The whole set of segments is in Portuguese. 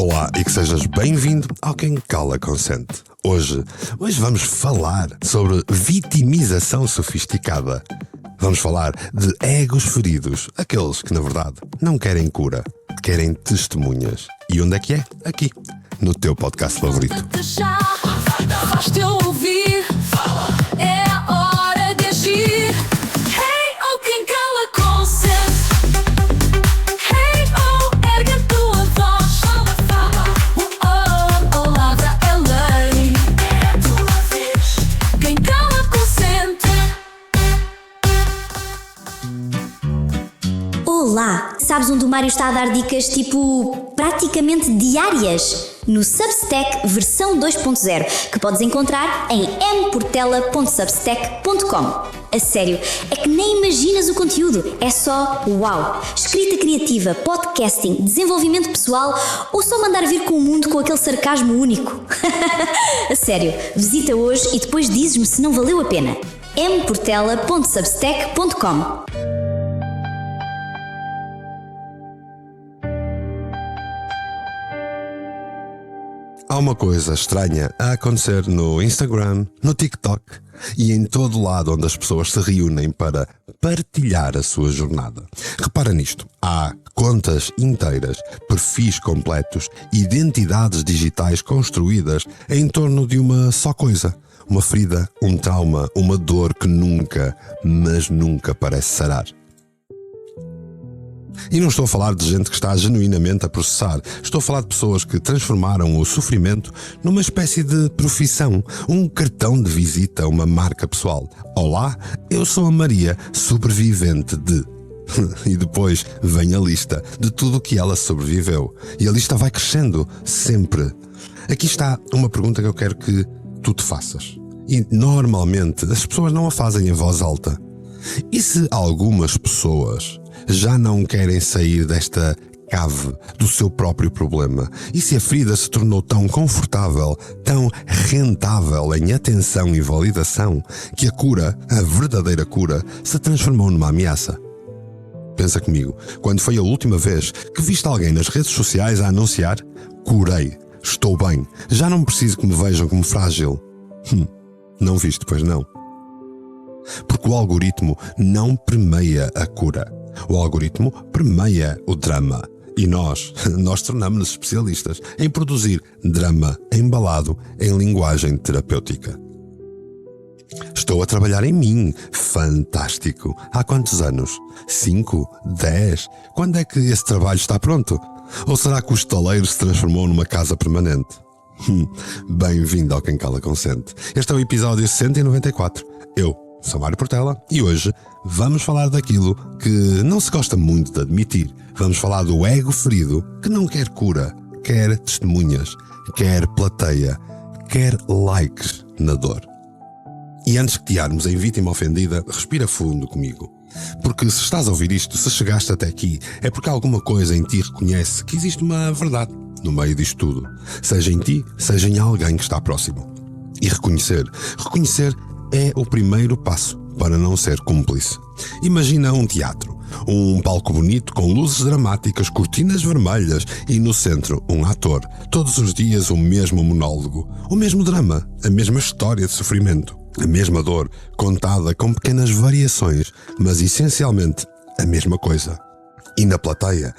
Olá e que sejas bem-vindo ao Quem Cala Consente. Hoje vamos falar sobre vitimização sofisticada. Vamos falar de egos feridos, aqueles que na verdade não querem cura, querem testemunhas. E onde é que é? Aqui, no teu podcast favorito. Faz-te ouvir, é a hora de agir. Hey, oh, quem cala consente. Hey, oh, ergue a tua voz. Oh, lavra é lei. É a tua vez. Quem cala consente. Olá! Sabes onde o Mário está a dar dicas tipo praticamente diárias? No Substack versão 2.0, que podes encontrar em mportela.substack.com. A sério, é que nem imaginas o conteúdo, é só uau! Escrita criativa, podcasting, desenvolvimento pessoal ou só mandar vir com o mundo com aquele sarcasmo único? A sério, visita hoje e depois dizes-me se não valeu a pena. mportela.substack.com. Há uma coisa estranha a acontecer no Instagram, no TikTok e em todo lado onde as pessoas se reúnem para partilhar a sua jornada. Repara nisto, há contas inteiras, perfis completos, identidades digitais construídas em torno de uma só coisa. Uma ferida, um trauma, uma dor que nunca, mas nunca parece sarar. E não estou a falar de gente que está genuinamente a processar. Estou a falar de pessoas que transformaram o sofrimento numa espécie de profissão, um cartão de visita, uma marca pessoal. Olá, eu sou a Maria, sobrevivente de... E depois vem a lista de tudo o que ela sobreviveu. E a lista vai crescendo, sempre. Aqui está uma pergunta que eu quero que tu te faças. E normalmente as pessoas não a fazem em voz alta. E se algumas pessoas já não querem sair desta cave do seu próprio problema? E se a ferida se tornou tão confortável, tão rentável em atenção e validação, que a cura, a verdadeira cura, se transformou numa ameaça? Pensa comigo, quando foi a última vez que viste alguém nas redes sociais a anunciar: curei, estou bem, já não preciso que me vejam como frágil? Não viste, pois não? Porque o algoritmo não permeia a cura. O algoritmo permeia o drama. E nós tornamos-nos especialistas em produzir drama embalado em linguagem terapêutica. Estou a trabalhar em mim. Fantástico. Há quantos anos? 5? 10? Quando é que esse trabalho está pronto? Ou será que o estaleiro se transformou numa casa permanente? Bem-vindo ao Quem Cala Consente. Este é o episódio 194. Eu sou Mário Portela e hoje vamos falar daquilo que não se gosta muito de admitir. Vamos falar do ego ferido que não quer cura, quer testemunhas, quer plateia, quer likes na dor. E antes de guiarmos em vítima ofendida, respira fundo comigo. Porque se estás a ouvir isto, se chegaste até aqui, é porque alguma coisa em ti reconhece que existe uma verdade no meio disto tudo. Seja em ti, seja em alguém que está próximo. E reconhecer é o primeiro passo para não ser cúmplice. Imagina um teatro, um palco bonito com luzes dramáticas, cortinas vermelhas e no centro um ator. Todos os dias o mesmo monólogo, o mesmo drama, a mesma história de sofrimento, a mesma dor, contada com pequenas variações, mas essencialmente a mesma coisa. E na plateia,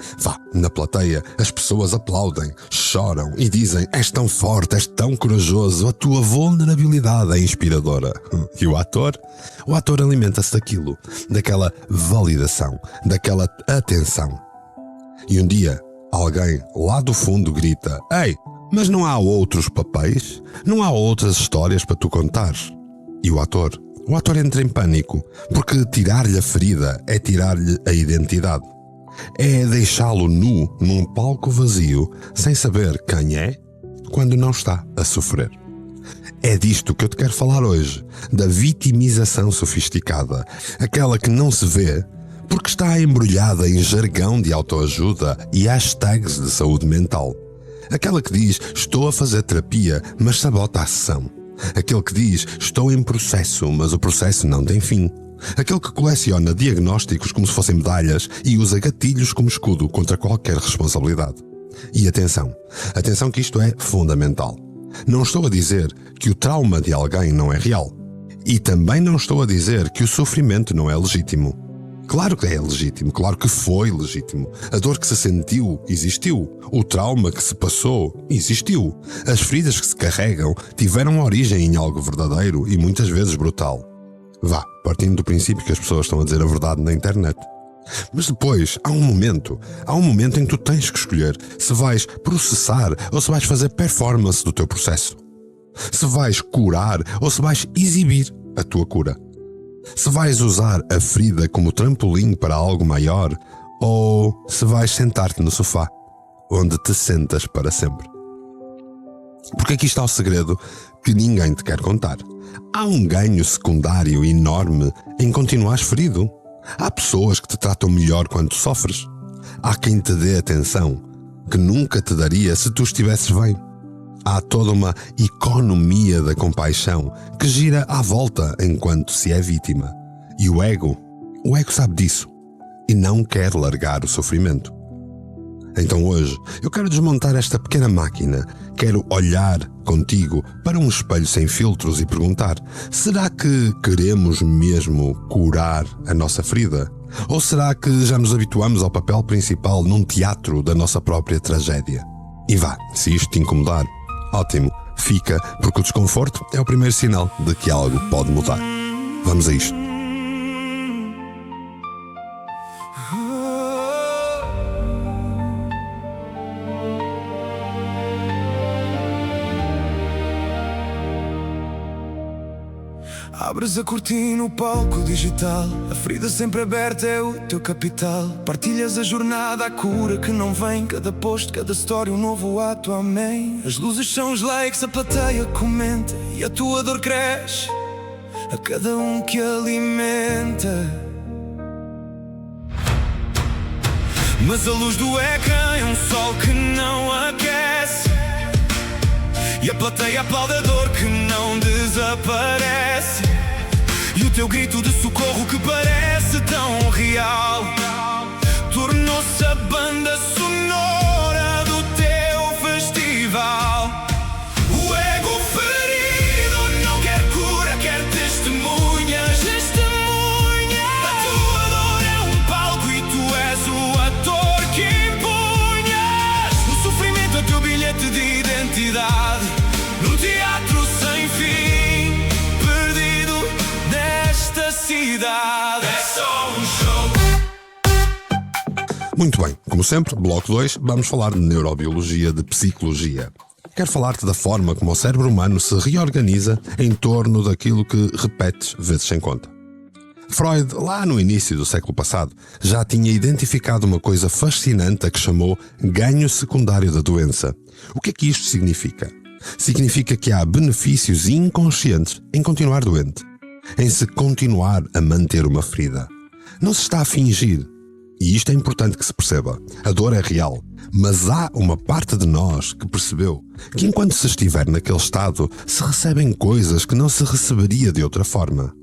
as pessoas aplaudem, choram e dizem: és tão forte, és tão corajoso, a tua vulnerabilidade é inspiradora. E o ator alimenta-se daquilo, daquela validação, daquela atenção. E um dia, alguém lá do fundo grita: ei, mas não há outros papéis? Não há outras histórias para tu contares? E o ator entra em pânico, porque tirar-lhe a ferida é tirar-lhe a identidade. É deixá-lo nu num palco vazio, sem saber quem é, quando não está a sofrer. É disto que eu te quero falar hoje, da vitimização sofisticada, aquela que não se vê porque está embrulhada em jargão de autoajuda e hashtags de saúde mental. Aquela que diz: estou a fazer terapia, mas sabota a sessão. Aquele que diz: estou em processo, mas o processo não tem fim. Aquele que coleciona diagnósticos como se fossem medalhas e usa gatilhos como escudo contra qualquer responsabilidade. E atenção que isto é fundamental. Não estou a dizer que o trauma de alguém não é real. E também não estou a dizer que o sofrimento não é legítimo. Claro que é legítimo, claro que foi legítimo. A dor que se sentiu, existiu. O trauma que se passou, existiu. As feridas que se carregam tiveram origem em algo verdadeiro e muitas vezes brutal. Vá, partindo do princípio que as pessoas estão a dizer a verdade na internet. Mas depois, há um momento em que tu tens que escolher se vais processar ou se vais fazer performance do teu processo. Se vais curar ou se vais exibir a tua cura. Se vais usar a ferida como trampolim para algo maior ou se vais sentar-te no sofá, onde te sentas para sempre. Porque aqui está o segredo que ninguém te quer contar. Há um ganho secundário enorme em continuares ferido. Há pessoas que te tratam melhor quando sofres. Há quem te dê atenção que nunca te daria se tu estivesses bem. Há toda uma economia da compaixão que gira à volta enquanto se é vítima. E o ego sabe disso e não quer largar o sofrimento. Então hoje eu quero desmontar esta pequena máquina. Quero olhar contigo para um espelho sem filtros e perguntar: será que queremos mesmo curar a nossa ferida? Ou será que já nos habituamos ao papel principal num teatro da nossa própria tragédia? E vá, se isto te incomodar, ótimo, fica, porque o desconforto é o primeiro sinal de que algo pode mudar. Vamos a isto. Abres a cortina, o palco digital. A ferida sempre aberta é o teu capital. Partilhas a jornada, a cura que não vem. Cada post, cada história, um novo ato, amém. As luzes são os likes, a plateia comenta. E a tua dor cresce a cada um que alimenta. Mas a luz do ecrã é um sol que não aquece. E a plateia aplaude a dor que não desaparece. E o teu grito de socorro que parece tão real tornou-se a banda sonora do teu festival. O ego ferido não quer cura, quer testemunhas. A tua dor é um palco e tu és o ator que impunhas. O sofrimento é teu bilhete de identidade no teatro sem fim, perdido nesta cidade. É só um show. Muito bem, como sempre, bloco 2, vamos falar de neurobiologia, de psicologia. Quero falar-te da forma como o cérebro humano se reorganiza em torno daquilo que repetes vezes sem conta. Freud, lá no início do século passado, já tinha identificado uma coisa fascinante a que chamou ganho secundário da doença. O que é que isto significa? Significa que há benefícios inconscientes em continuar doente, em se continuar a manter uma ferida. Não se está a fingir. E isto é importante que se perceba. A dor é real, mas há uma parte de nós que percebeu que enquanto se estiver naquele estado, se recebem coisas que não se receberia de outra forma.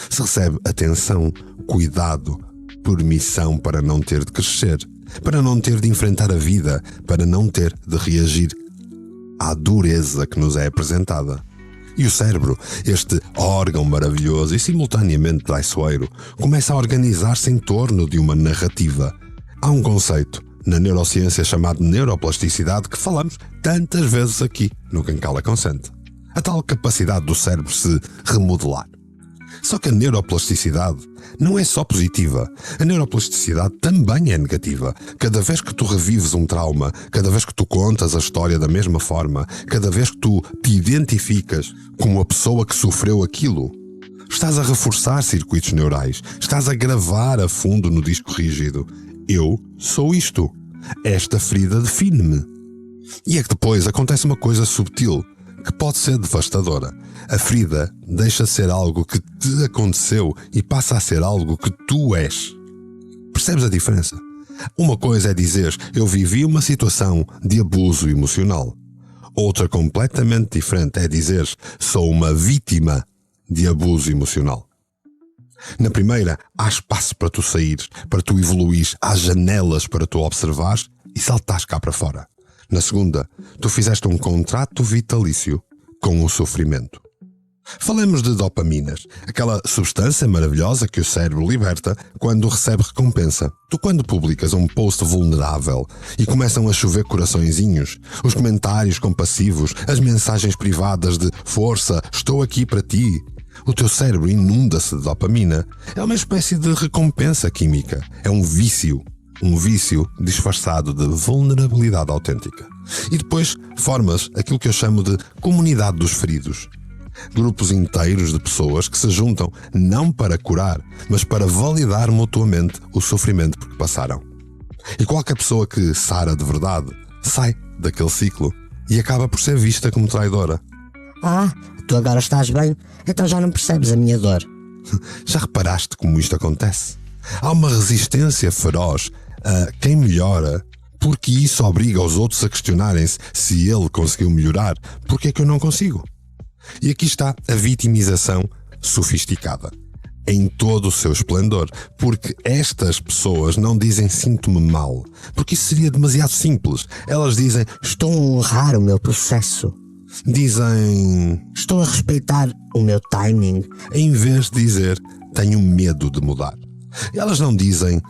Se recebe atenção, cuidado, permissão para não ter de crescer, para não ter de enfrentar a vida, para não ter de reagir à dureza que nos é apresentada. E o cérebro, este órgão maravilhoso e simultaneamente traiçoeiro, começa a organizar-se em torno de uma narrativa. Há um conceito na neurociência chamado neuroplasticidade que falamos tantas vezes aqui no Quem Cala Consente. A tal capacidade do cérebro se remodelar. Só que a neuroplasticidade não é só positiva. A neuroplasticidade também é negativa. Cada vez que tu revives um trauma, cada vez que tu contas a história da mesma forma, cada vez que tu te identificas como a pessoa que sofreu aquilo, estás a reforçar circuitos neurais, estás a gravar a fundo no disco rígido. Eu sou isto. Esta ferida define-me. E é que depois acontece uma coisa subtil, que pode ser devastadora. A ferida deixa de ser algo que te aconteceu e passa a ser algo que tu és. Percebes a diferença? Uma coisa é dizer eu vivi uma situação de abuso emocional. Outra completamente diferente é dizer sou uma vítima de abuso emocional. Na primeira, há espaço para tu saíres, para tu evoluires, há janelas para tu observares e saltares cá para fora. Na segunda, tu fizeste um contrato vitalício com o sofrimento. Falemos de dopaminas, aquela substância maravilhosa que o cérebro liberta quando recebe recompensa. Tu, quando publicas um post vulnerável e começam a chover coraçõezinhos, os comentários compassivos, as mensagens privadas de força, estou aqui para ti, o teu cérebro inunda-se de dopamina. É uma espécie de recompensa química. É um vício disfarçado de vulnerabilidade autêntica. E depois formas aquilo que eu chamo de comunidade dos feridos. Grupos inteiros de pessoas que se juntam não para curar, mas para validar mutuamente o sofrimento por que passaram. E qualquer pessoa que sara de verdade sai daquele ciclo e acaba por ser vista como traidora. Tu agora estás bem, então já não percebes a minha dor. Já reparaste como isto acontece? Há uma resistência feroz a quem melhora, porque isso obriga os outros a questionarem-se se ele conseguiu melhorar, porque é que eu não consigo? E aqui está a vitimização sofisticada, em todo o seu esplendor, porque estas pessoas não dizem sinto-me mal, porque isso seria demasiado simples. Elas dizem Estou a honrar o meu processo. Dizem Estou a respeitar o meu timing. em vez de dizer tenho medo de mudar. Elas não dizem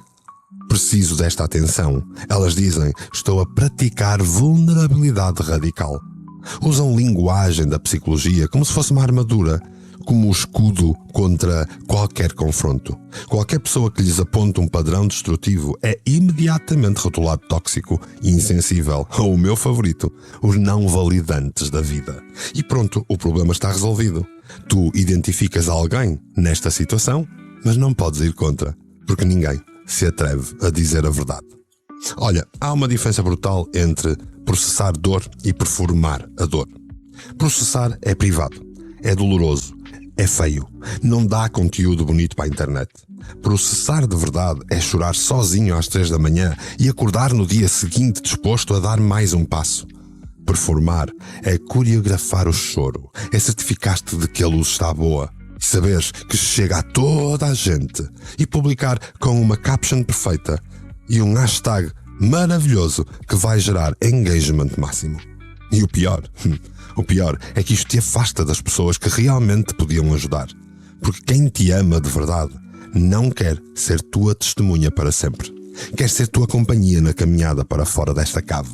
preciso desta atenção. Elas dizem estou a praticar vulnerabilidade radical. Usam linguagem da psicologia como se fosse uma armadura, como um escudo contra qualquer confronto. Qualquer pessoa que lhes aponte um padrão destrutivo é imediatamente rotulado tóxico e insensível. Ou o meu favorito, os não validantes da vida. E pronto, o problema está resolvido. Tu identificas alguém nesta situação, mas não podes ir contra, porque ninguém se atreve a dizer a verdade. Olha, há uma diferença brutal entre processar dor e performar a dor. Processar é privado, é doloroso, é feio, não dá conteúdo bonito para a internet. Processar de verdade é chorar sozinho às 3 da manhã e acordar no dia seguinte disposto a dar mais um passo. Performar é coreografar o choro, é certificar-te de que a luz está boa, saberes que chega a toda a gente e publicar com uma caption perfeita e um hashtag maravilhoso que vai gerar engagement máximo. E o pior é que isto te afasta das pessoas que realmente te podiam ajudar. Porque quem te ama de verdade não quer ser tua testemunha para sempre. Quer ser tua companhia na caminhada para fora desta cave.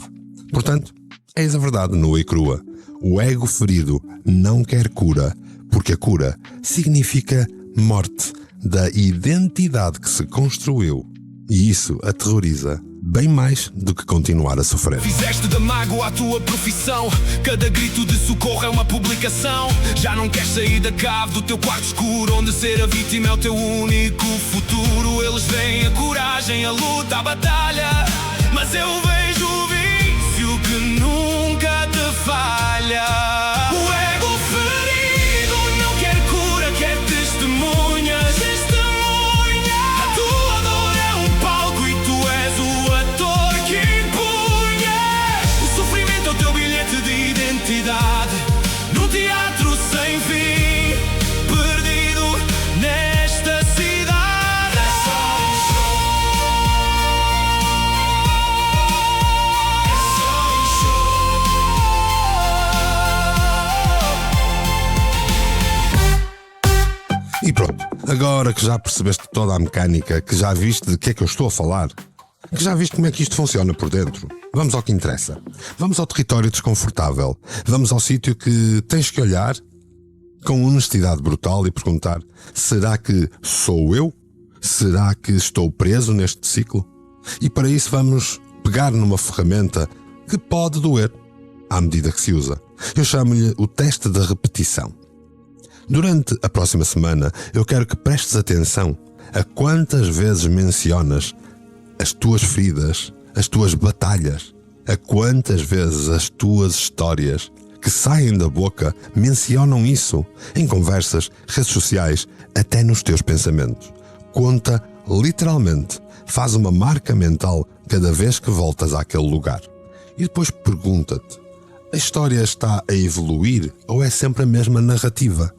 Portanto, eis a verdade nua e crua. O ego ferido não quer cura, porque a cura significa morte da identidade que se construiu. E isso aterroriza bem mais do que continuar a sofrer. Fizeste da mágoa a tua profissão. Cada grito de socorro é uma publicação. Já não queres sair da cave do teu quarto escuro, onde ser a vítima é o teu único futuro. Eles veem a coragem, a luta, a batalha, mas eu vejo o vício que nunca te falha. O ego ferido não quer cura, quer testemunhas. A tua dor é um palco e tu és o ator que impunhas. O sofrimento é o teu bilhete de identidade, num teatro sem fim, perdido nesta cidade. É só um show. É só um show. E pronto, agora que já percebeste toda a mecânica, que já viste de que é que eu estou a falar, que já viste como é que isto funciona por dentro, vamos ao que interessa. Vamos ao território desconfortável. Vamos ao sítio que tens que olhar com honestidade brutal e perguntar: será que sou eu? Será que estou preso neste ciclo? E para isso vamos pegar numa ferramenta que pode doer à medida que se usa. Eu chamo-lhe o teste da repetição. Durante a próxima semana, eu quero que prestes atenção a quantas vezes mencionas as tuas feridas, as tuas batalhas, a quantas vezes as tuas histórias que saem da boca mencionam isso em conversas, redes sociais, até nos teus pensamentos. Conta literalmente, faz uma marca mental cada vez que voltas àquele lugar. E depois pergunta-te: a história está a evoluir ou é sempre a mesma narrativa?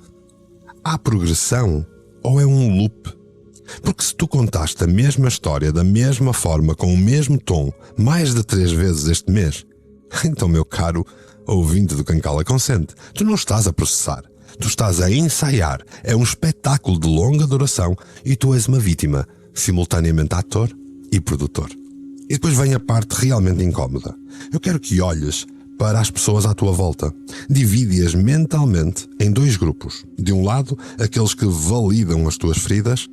Há progressão ou é um loop? Porque se tu contaste a mesma história da mesma forma, com o mesmo tom, mais de 3 vezes este mês, Então, meu caro ouvinte do Quem Cala Consente, tu não estás a processar, tu estás a ensaiar. É um espetáculo de longa duração e tu és uma vítima, simultaneamente ator e produtor. E depois vem a parte realmente incómoda. Eu quero que olhes para as pessoas à tua volta. Divide-as mentalmente em 2 grupos. De um lado, aqueles que validam as tuas feridas,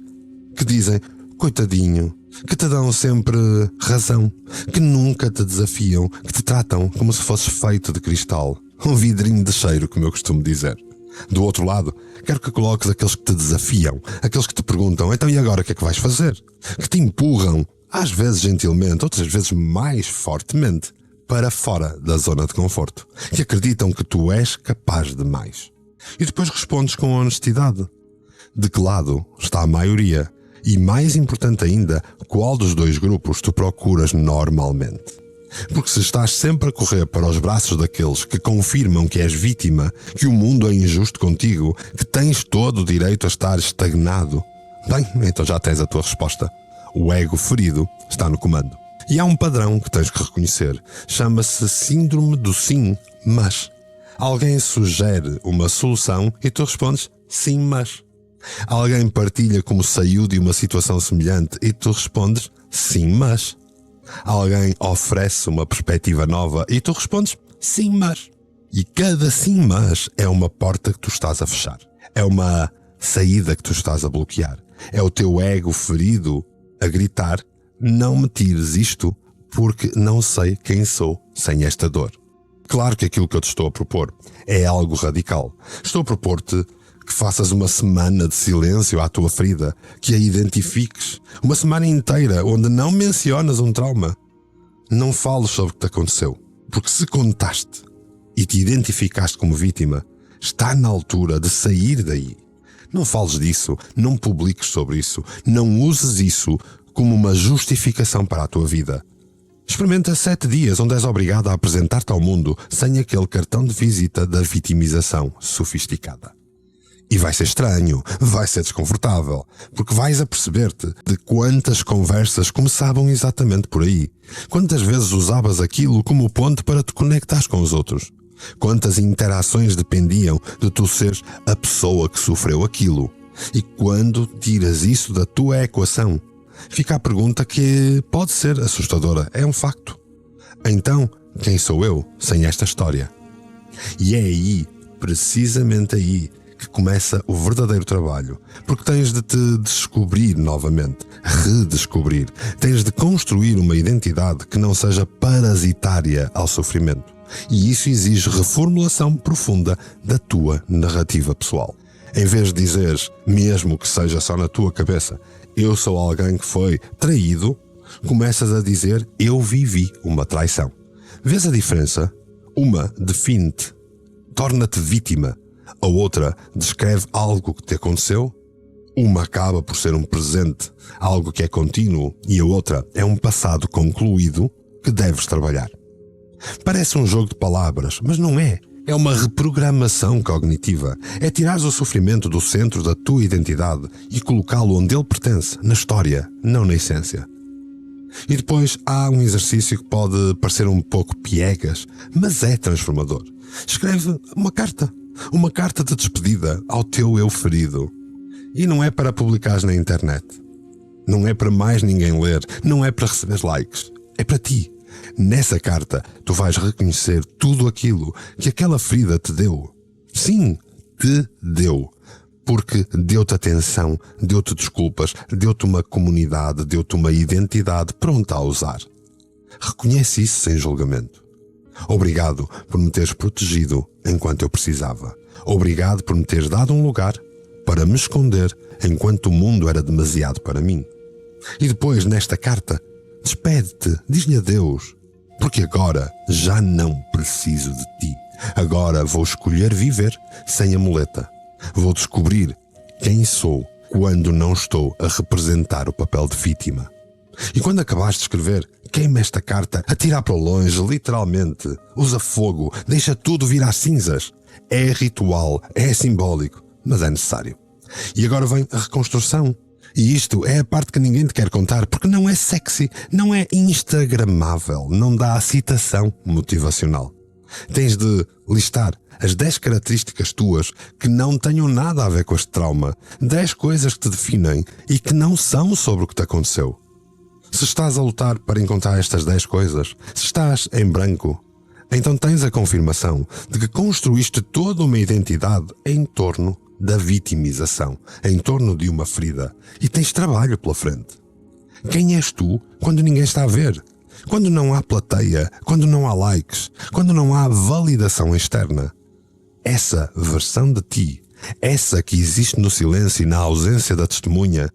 que dizem, coitadinho, que te dão sempre razão, que nunca te desafiam, que te tratam como se fosses feito de cristal. Um vidrinho de cheiro, como eu costumo dizer. Do outro lado, quero que coloques aqueles que te desafiam, aqueles que te perguntam, então e agora o que é que vais fazer? Que te empurram, às vezes gentilmente, outras vezes mais fortemente, para fora da zona de conforto, que acreditam que tu és capaz de mais. E depois respondes com honestidade. De que lado está a maioria? E mais importante ainda, qual dos 2 grupos tu procuras normalmente? Porque se estás sempre a correr para os braços daqueles que confirmam que és vítima, que o mundo é injusto contigo, que tens todo o direito a estar estagnado, bem, então já tens a tua resposta. O ego ferido está no comando. E há um padrão que tens que reconhecer. Chama-se síndrome do sim, mas. Alguém sugere uma solução e tu respondes sim, mas. Alguém partilha como saiu de uma situação semelhante e tu respondes sim, mas. Alguém oferece uma perspectiva nova e tu respondes sim, mas. E cada sim, mas é uma porta que tu estás a fechar. É uma saída que tu estás a bloquear. É o teu ego ferido a gritar, não me tires isto porque não sei quem sou sem esta dor. Claro que aquilo que eu te estou a propor é algo radical. Estou a propor-te que faças uma semana de silêncio à tua ferida, que a identifiques. Uma semana inteira onde não mencionas um trauma. Não fales sobre o que te aconteceu, porque se contaste e te identificaste como vítima, está na altura de sair daí. Não fales disso, não publiques sobre isso, não uses isso como uma justificação para a tua vida. Experimenta 7 dias onde és obrigado a apresentar-te ao mundo sem aquele cartão de visita da vitimização sofisticada. E vai ser estranho, vai ser desconfortável, porque vais a perceber-te de quantas conversas começavam exatamente por aí. Quantas vezes usavas aquilo como ponte para te conectares com os outros. Quantas interações dependiam de tu seres a pessoa que sofreu aquilo. E quando tiras isso da tua equação, fica a pergunta que pode ser assustadora, é um facto. Então, quem sou eu sem esta história? E é aí, precisamente aí, que começa o verdadeiro trabalho, porque tens de te descobrir novamente, redescobrir, tens de construir uma identidade que não seja parasitária ao sofrimento. E isso exige reformulação profunda da tua narrativa pessoal. Em vez de dizeres, mesmo que seja só na tua cabeça, eu sou alguém que foi traído, começas a dizer, eu vivi uma traição. Vês a diferença? Uma define-te, torna-te vítima. A outra descreve algo que te aconteceu. Uma acaba por ser um presente, algo que é contínuo, e a outra é um passado concluído que deves trabalhar. Parece um jogo de palavras, mas não é. É uma reprogramação cognitiva. É tirares o sofrimento do centro da tua identidade e colocá-lo onde ele pertence, na história, não na essência. E depois há um exercício que pode parecer um pouco piegas, mas é transformador. Escreve uma carta de despedida ao teu eu ferido. E não é para publicares na internet. Não é para mais ninguém ler. Não é para receber likes. É para ti. Nessa carta, tu vais reconhecer tudo aquilo que aquela ferida te deu. Sim, te deu. Porque deu-te atenção, deu-te desculpas, deu-te uma comunidade, deu-te uma identidade pronta a usar. Reconhece isso sem julgamento. Obrigado por me teres protegido enquanto eu precisava. Obrigado por me teres dado um lugar para me esconder enquanto o mundo era demasiado para mim. E depois, nesta carta, despede-te, diz-lhe adeus, porque agora já não preciso de ti. Agora vou escolher viver sem a muleta. Vou descobrir quem sou quando não estou a representar o papel de vítima. E quando acabaste de escrever, queima esta carta, atira para longe, literalmente. Usa fogo, deixa tudo virar cinzas. É ritual, é simbólico, mas é necessário. E agora vem a reconstrução. E isto é a parte que ninguém te quer contar, porque não é sexy, não é instagramável, não dá citação motivacional. Tens de listar as 10 características tuas que não tenham nada a ver com este trauma, 10 coisas que te definem e que não são sobre o que te aconteceu. Se estás a lutar para encontrar estas 10 coisas, se estás em branco, então tens a confirmação de que construíste toda uma identidade em torno da vitimização, em torno de uma ferida, e tens trabalho pela frente. Quem és tu quando ninguém está a ver? Quando não há plateia, quando não há likes, quando não há validação externa? Essa versão de ti, essa que existe no silêncio e na ausência da testemunha,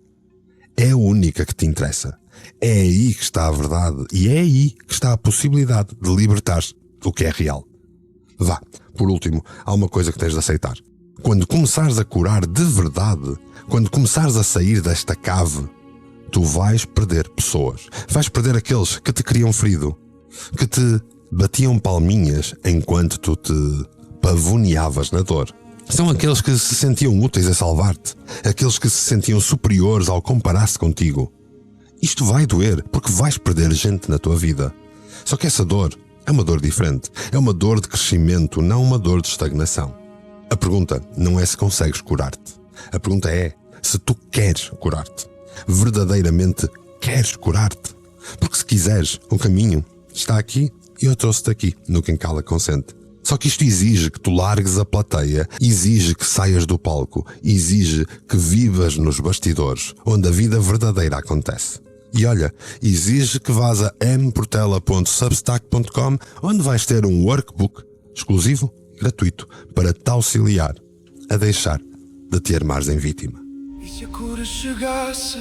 é a única que te interessa. É aí que está a verdade e é aí que está a possibilidade de libertar-te do que é real. Vá, por último, há uma coisa que tens de aceitar. Quando começares a curar de verdade, quando começares a sair desta cave, tu vais perder pessoas. Vais perder aqueles que te queriam ferido, que te batiam palminhas enquanto tu te pavoneavas na dor. São aqueles que se sentiam úteis a salvar-te, aqueles que se sentiam superiores ao comparar-se contigo. Isto vai doer, porque vais perder gente na tua vida. Só que essa dor é uma dor diferente. É uma dor de crescimento, não uma dor de estagnação. A pergunta não é se consegues curar-te. A pergunta é se tu queres curar-te. Verdadeiramente queres curar-te. Porque se quiseres, o caminho está aqui e eu trouxe-te aqui, no Quem Cala Consente. Só que isto exige que tu largues a plateia, exige que saias do palco, exige que vivas nos bastidores, onde a vida verdadeira acontece. E olha, exige que vás a mportela.substack.com, onde vais ter um workbook exclusivo, gratuito, para te auxiliar a deixar de te armares em vítima. E se a cura chegasse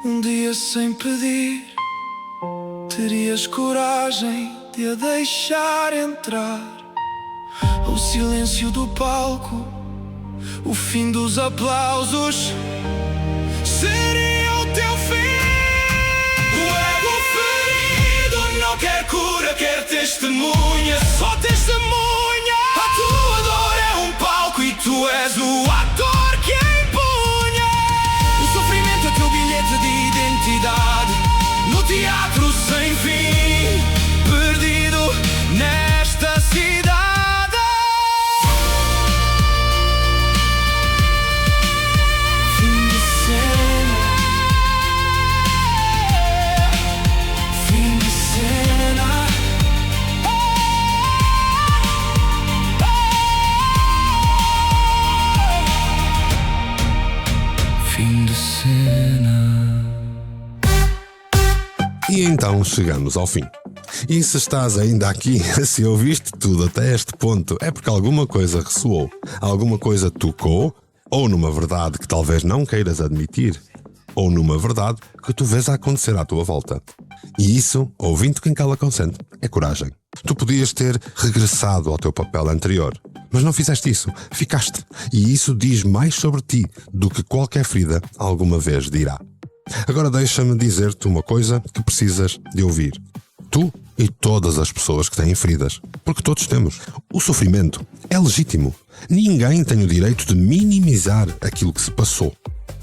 um dia sem pedir, terias coragem de a deixar entrar? O silêncio do palco, o fim dos aplausos, seria o teu fim. O ego ferido não quer cura, quer testemunha, só testemunha. A tua dor é um palco e tu és o ator que empunha. O sofrimento é teu bilhete de identidade, no teatro sem fim, perdido nesta cidade. E então chegamos ao fim. E se estás ainda aqui, se ouviste tudo até este ponto, é porque alguma coisa ressoou, alguma coisa tocou, ou numa verdade que talvez não queiras admitir, ou numa verdade que tu vês a acontecer à tua volta. E isso, ouvindo Quem Cala Consente, é coragem. Tu podias ter regressado ao teu papel anterior, mas não fizeste isso, ficaste. E isso diz mais sobre ti do que qualquer ferida alguma vez dirá. Agora deixa-me dizer-te uma coisa que precisas de ouvir. Tu e todas as pessoas que têm feridas, porque todos temos. O sofrimento é legítimo. Ninguém tem o direito de minimizar aquilo que se passou,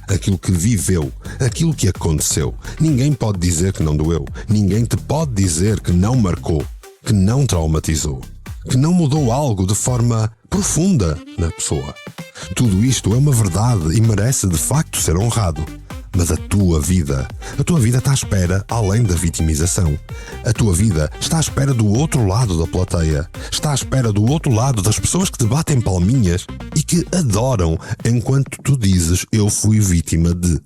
aquilo que viveu, aquilo que aconteceu. Ninguém pode dizer que não doeu. Ninguém te pode dizer que não marcou, que não traumatizou, que não mudou algo de forma profunda na pessoa. Tudo isto é uma verdade e merece de facto ser honrado. Mas a tua vida está à espera além da vitimização. A tua vida está à espera do outro lado da plateia. Está à espera do outro lado das pessoas que te batem palminhas e que adoram enquanto tu dizes eu fui vítima de.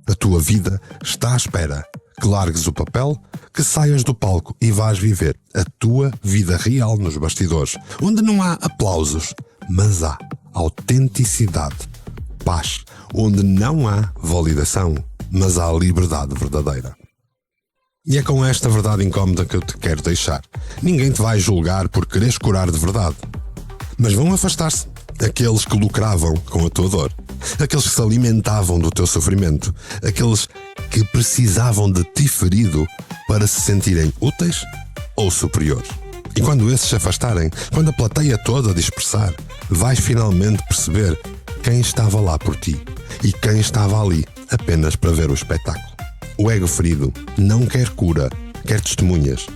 A tua vida está à espera que largues o papel, que saias do palco e vás viver a tua vida real nos bastidores, onde não há aplausos, mas há autenticidade, paz, onde não há validação, mas há liberdade verdadeira. E é com esta verdade incómoda que eu te quero deixar. Ninguém te vai julgar por quereres curar de verdade, mas vão afastar-se aqueles que lucravam com a tua dor, aqueles que se alimentavam do teu sofrimento, aqueles que precisavam de ti ferido para se sentirem úteis ou superiores. E quando esses se afastarem, quando a plateia toda dispersar, vais finalmente perceber quem estava lá por ti e quem estava ali apenas para ver o espetáculo. O ego ferido não quer cura, quer testemunhas.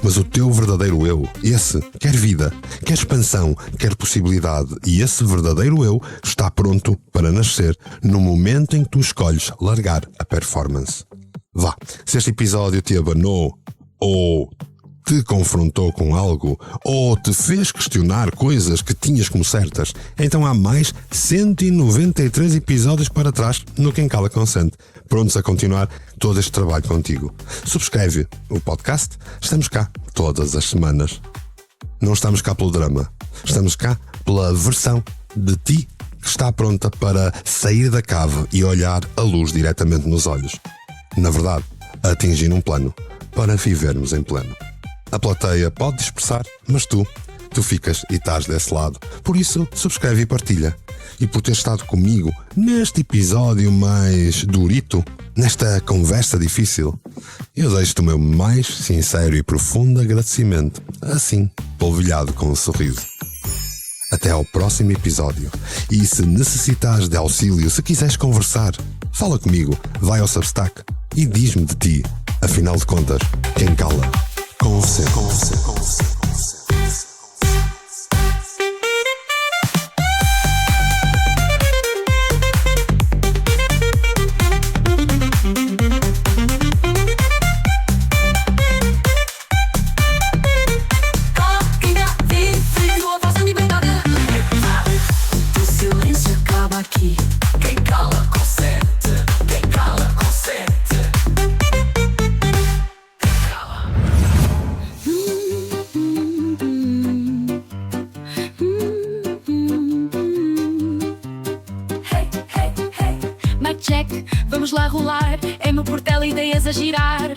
Mas o teu verdadeiro eu, esse, quer vida, quer expansão, quer possibilidade. E esse verdadeiro eu está pronto para nascer no momento em que tu escolhes largar a performance. Vá, se este episódio te abanou ou te confrontou com algo ou te fez questionar coisas que tinhas como certas, então há mais 193 episódios para trás no Quem Cala Consente, prontos a continuar todo este trabalho contigo. Subscreve o podcast, estamos cá todas as semanas. Não estamos cá pelo drama, estamos cá pela versão de ti que está pronta para sair da cave e olhar a luz diretamente nos olhos. Na verdade, atingir um plano para vivermos em pleno. A plateia pode dispersar, mas tu ficas e estás desse lado. Por isso, subscreve e partilha. E por ter estado comigo neste episódio mais durito, nesta conversa difícil, eu deixo-te o meu mais sincero e profundo agradecimento, assim, polvilhado com um sorriso. Até ao próximo episódio. E se necessitares de auxílio, se quiseres conversar, fala comigo, vai ao Substack e diz-me de ti. Afinal de contas, quem cala, consente. Quem vive tua voz em liberdade. O silêncio acaba aqui. Quem cala consente. Quem cala consente. Hey, hey, hey. Mic check, vamos lá rolar. É meu portela, ideias a girar.